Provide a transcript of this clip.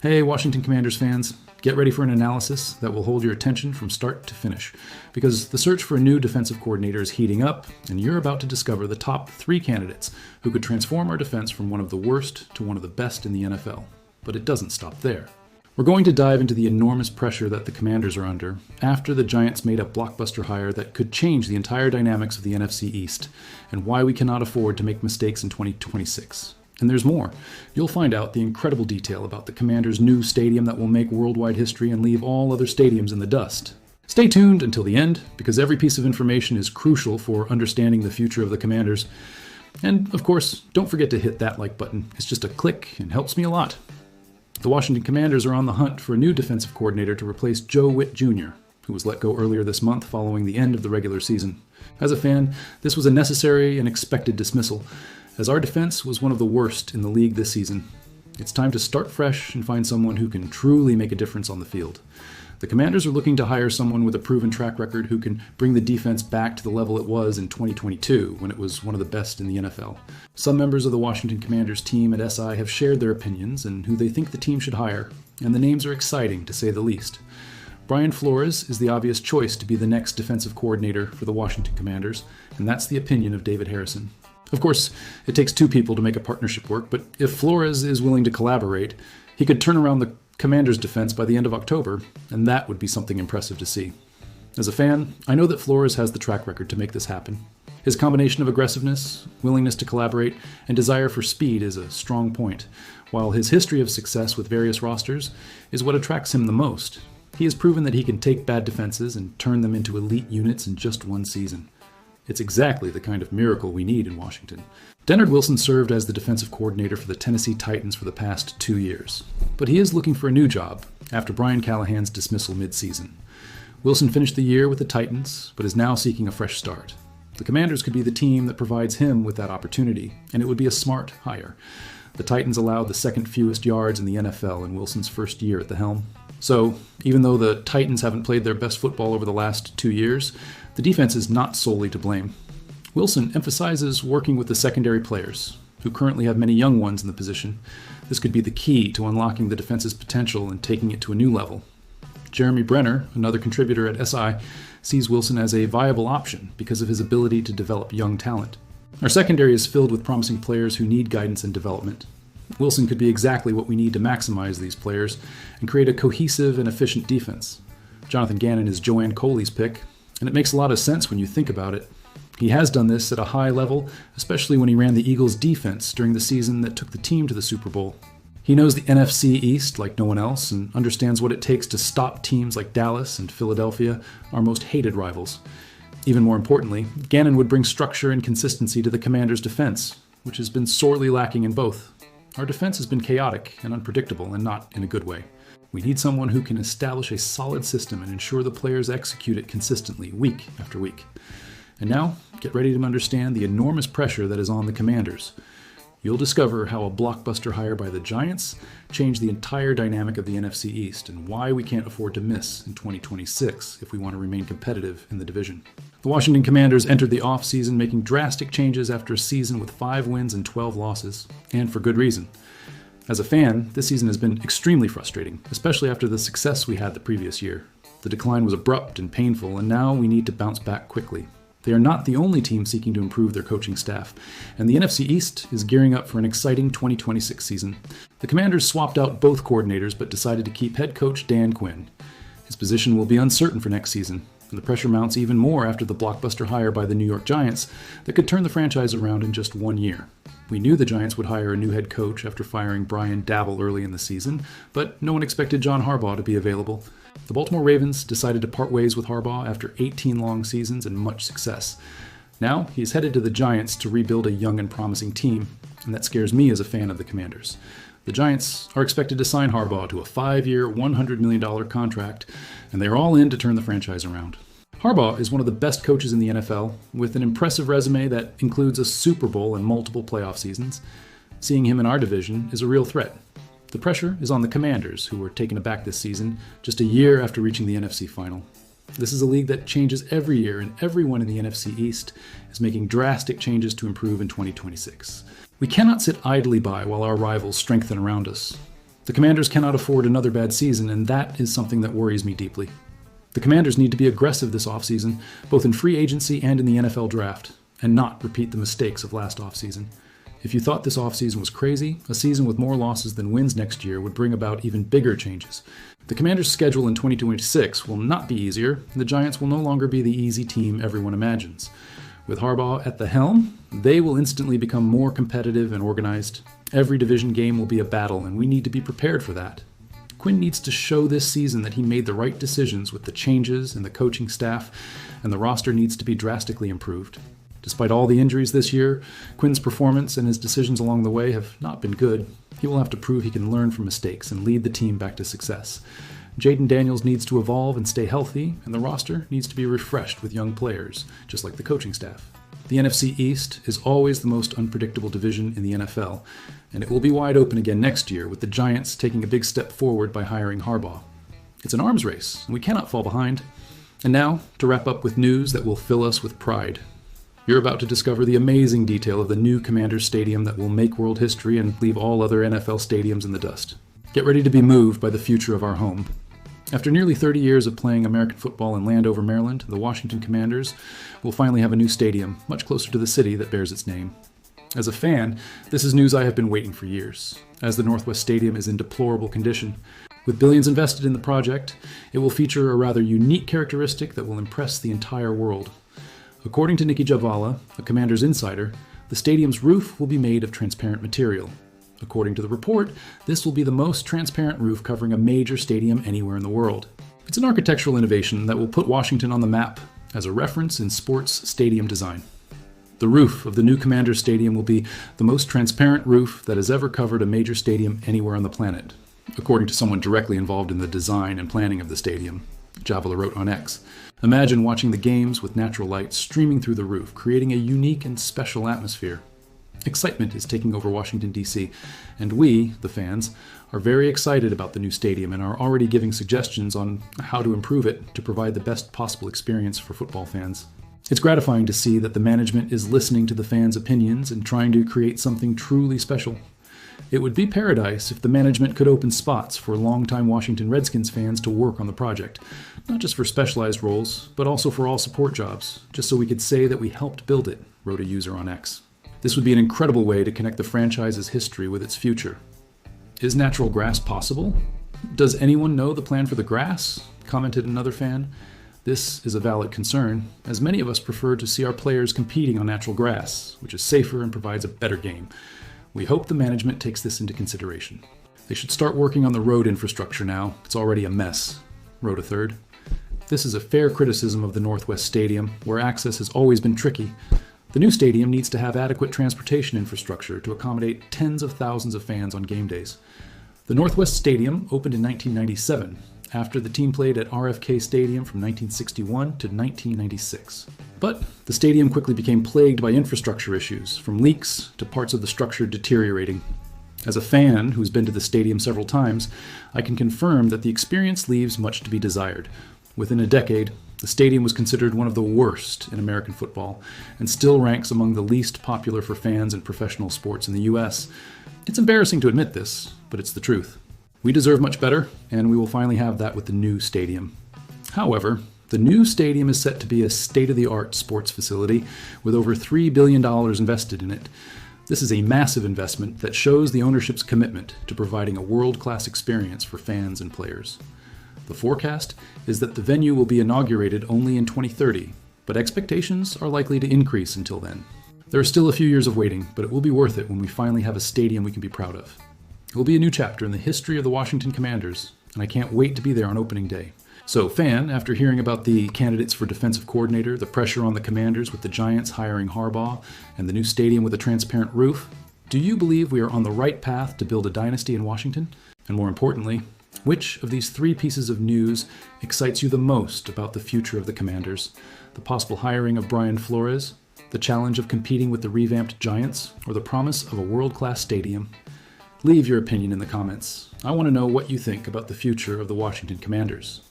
Hey, Washington Commanders fans, get ready for an analysis that will hold your attention from start to finish, because the search for a new defensive coordinator is heating up, and you're about to discover the top 3 candidates who could transform our defense from one of the worst to one of the best in the NFL. But it doesn't stop there. We're going to dive into the enormous pressure that the Commanders are under after the Giants made a blockbuster hire that could change the entire dynamics of the NFC East, and why we cannot afford to make mistakes in 2026. And there's more. You'll find out the incredible detail about the Commanders' new stadium that will make worldwide history and leave all other stadiums in the dust. Stay tuned until the end, because every piece of information is crucial for understanding the future of the Commanders. And, of course, don't forget to hit that like button. It's just a click and helps me a lot. The Washington Commanders are on the hunt for a new defensive coordinator to replace Joe Witt Jr., who was let go earlier this month following the end of the regular season. As a fan, this was a necessary and expected dismissal, as our defense was one of the worst in the league this season. It's time to start fresh and find someone who can truly make a difference on the field. The Commanders are looking to hire someone with a proven track record who can bring the defense back to the level it was in 2022, when it was one of the best in the NFL. Some members of the Washington Commanders team at SI have shared their opinions and who they think the team should hire, and the names are exciting to say the least. Brian Flores is the obvious choice to be the next defensive coordinator for the Washington Commanders, and that's the opinion of David Harrison. Of course, it takes 2 people to make a partnership work, but if Flores is willing to collaborate, he could turn around the Commanders' defense by the end of October, and that would be something impressive to see. As a fan, I know that Flores has the track record to make this happen. His combination of aggressiveness, willingness to collaborate, and desire for speed is a strong point, while his history of success with various rosters is what attracts him the most. He has proven that he can take bad defenses and turn them into elite units in just one season. It's exactly the kind of miracle we need in Washington. Leonard Wilson served as the defensive coordinator for the Tennessee Titans for the past 2 years, but he is looking for a new job after Brian Callahan's dismissal mid-season. Wilson finished the year with the Titans, but is now seeking a fresh start. The Commanders could be the team that provides him with that opportunity, and it would be a smart hire. The Titans allowed the second fewest yards in the NFL in Wilson's first year at the helm. So, even though the Titans haven't played their best football over the last 2 years, the defense is not solely to blame. Wilson emphasizes working with the secondary players, who currently have many young ones in the position. This could be the key to unlocking the defense's potential and taking it to a new level. Jeremy Brenner, another contributor at SI, sees Wilson as a viable option because of his ability to develop young talent. Our secondary is filled with promising players who need guidance and development. Wilson could be exactly what we need to maximize these players and create a cohesive and efficient defense. Jonathan Gannon is Joanne Coley's pick, and it makes a lot of sense when you think about it. He has done this at a high level, especially when he ran the Eagles' defense during the season that took the team to the Super Bowl. He knows the NFC East like no one else and understands what it takes to stop teams like Dallas and Philadelphia, our most hated rivals. Even more importantly, Gannon would bring structure and consistency to the Commanders' defense, which has been sorely lacking in both. Our defense has been chaotic and unpredictable, and not in a good way. We need someone who can establish a solid system and ensure the players execute it consistently, week after week. And now, get ready to understand the enormous pressure that is on the Commanders. You'll discover how a blockbuster hire by the Giants changed the entire dynamic of the NFC East and why we can't afford to miss in 2026 if we want to remain competitive in the division. The Washington Commanders entered the offseason making drastic changes after a season with 5 wins and 12 losses, and for good reason. As a fan, this season has been extremely frustrating, especially after the success we had the previous year. The decline was abrupt and painful, and now we need to bounce back quickly. They are not the only team seeking to improve their coaching staff, and the NFC East is gearing up for an exciting 2026 season. The Commanders swapped out both coordinators but decided to keep head coach Dan Quinn. His position will be uncertain for next season, and the pressure mounts even more after the blockbuster hire by the New York Giants that could turn the franchise around in just 1 year. We knew the Giants would hire a new head coach after firing Brian Daboll early in the season, but no one expected John Harbaugh to be available. The Baltimore Ravens decided to part ways with Harbaugh after 18 long seasons and much success. Now, he's headed to the Giants to rebuild a young and promising team, and that scares me as a fan of the Commanders. The Giants are expected to sign Harbaugh to a 5-year, $100 million contract, and they're all in to turn the franchise around. Harbaugh is one of the best coaches in the NFL, with an impressive resume that includes a Super Bowl and multiple playoff seasons. Seeing him in our division is a real threat. The pressure is on the Commanders, who were taken aback this season, just a year after reaching the NFC final. This is a league that changes every year, and everyone in the NFC East is making drastic changes to improve in 2026. We cannot sit idly by while our rivals strengthen around us. The Commanders cannot afford another bad season, and that is something that worries me deeply. The Commanders need to be aggressive this offseason, both in free agency and in the NFL draft, and not repeat the mistakes of last offseason. If you thought this offseason was crazy, a season with more losses than wins next year would bring about even bigger changes. The Commanders' schedule in 2026 will not be easier, and the Giants will no longer be the easy team everyone imagines. With Harbaugh at the helm, they will instantly become more competitive and organized. Every division game will be a battle, and we need to be prepared for that. Quinn needs to show this season that he made the right decisions with the changes in the coaching staff, and the roster needs to be drastically improved. Despite all the injuries this year, Quinn's performance and his decisions along the way have not been good. He will have to prove he can learn from mistakes and lead the team back to success. Jaden Daniels needs to evolve and stay healthy, and the roster needs to be refreshed with young players, just like the coaching staff. The NFC East is always the most unpredictable division in the NFL, and it will be wide open again next year with the Giants taking a big step forward by hiring Harbaugh. It's an arms race, and we cannot fall behind. And now, to wrap up with news that will fill us with pride. You're about to discover the amazing detail of the new Commanders Stadium that will make world history and leave all other NFL stadiums in the dust. Get ready to be moved by the future of our home. After nearly 30 years of playing American football in Landover, Maryland, the Washington Commanders will finally have a new stadium, much closer to the city that bears its name. As a fan, this is news I have been waiting for years, as the Northwest Stadium is in deplorable condition. With billions invested in the project, it will feature a rather unique characteristic that will impress the entire world. According to Nikki Javala, a Commanders insider, the stadium's roof will be made of transparent material. According to the report, this will be the most transparent roof covering a major stadium anywhere in the world. It's an architectural innovation that will put Washington on the map as a reference in sports stadium design. The roof of the new Commanders Stadium will be the most transparent roof that has ever covered a major stadium anywhere on the planet, according to someone directly involved in the design and planning of the stadium. Javala wrote on X, "Imagine watching the games with natural light streaming through the roof, creating a unique and special atmosphere." Excitement is taking over Washington, D.C., and we, the fans, are very excited about the new stadium and are already giving suggestions on how to improve it to provide the best possible experience for football fans. It's gratifying to see that the management is listening to the fans' opinions and trying to create something truly special. It would be paradise if the management could open spots for longtime Washington Redskins fans to work on the project, not just for specialized roles, but also for all support jobs, just so we could say that we helped build it, wrote a user on X. This would be an incredible way to connect the franchise's history with its future. Is natural grass possible? Does anyone know the plan for the grass? Commented another fan. This is a valid concern, as many of us prefer to see our players competing on natural grass, which is safer and provides a better game. We hope the management takes this into consideration. They should start working on the road infrastructure now. It's already a mess, wrote a third. This is a fair criticism of the Northwest Stadium, where access has always been tricky. The new stadium needs to have adequate transportation infrastructure to accommodate tens of thousands of fans on game days. The Northwest Stadium opened in 1997, after the team played at RFK Stadium from 1961 to 1996. But the stadium quickly became plagued by infrastructure issues, from leaks to parts of the structure deteriorating. As a fan who's been to the stadium several times, I can confirm that the experience leaves much to be desired. Within a decade, the stadium was considered one of the worst in American football, and still ranks among the least popular for fans in professional sports in the U.S. It's embarrassing to admit this, but it's the truth. We deserve much better, and we will finally have that with the new stadium. However, the new stadium is set to be a state-of-the-art sports facility with over $3 billion invested in it. This is a massive investment that shows the ownership's commitment to providing a world-class experience for fans and players. The forecast is that the venue will be inaugurated only in 2030, but expectations are likely to increase until then. There are still a few years of waiting, but it will be worth it when we finally have a stadium we can be proud of. It will be a new chapter in the history of the Washington Commanders, and I can't wait to be there on opening day. So, fan, after hearing about the candidates for defensive coordinator, the pressure on the Commanders with the Giants hiring Harbaugh, and the new stadium with a transparent roof, do you believe we are on the right path to build a dynasty in Washington? And more importantly, which of these three pieces of news excites you the most about the future of the Commanders? The possible hiring of Brian Flores, the challenge of competing with the revamped Giants, or the promise of a world-class stadium? Leave your opinion in the comments. I want to know what you think about the future of the Washington Commanders.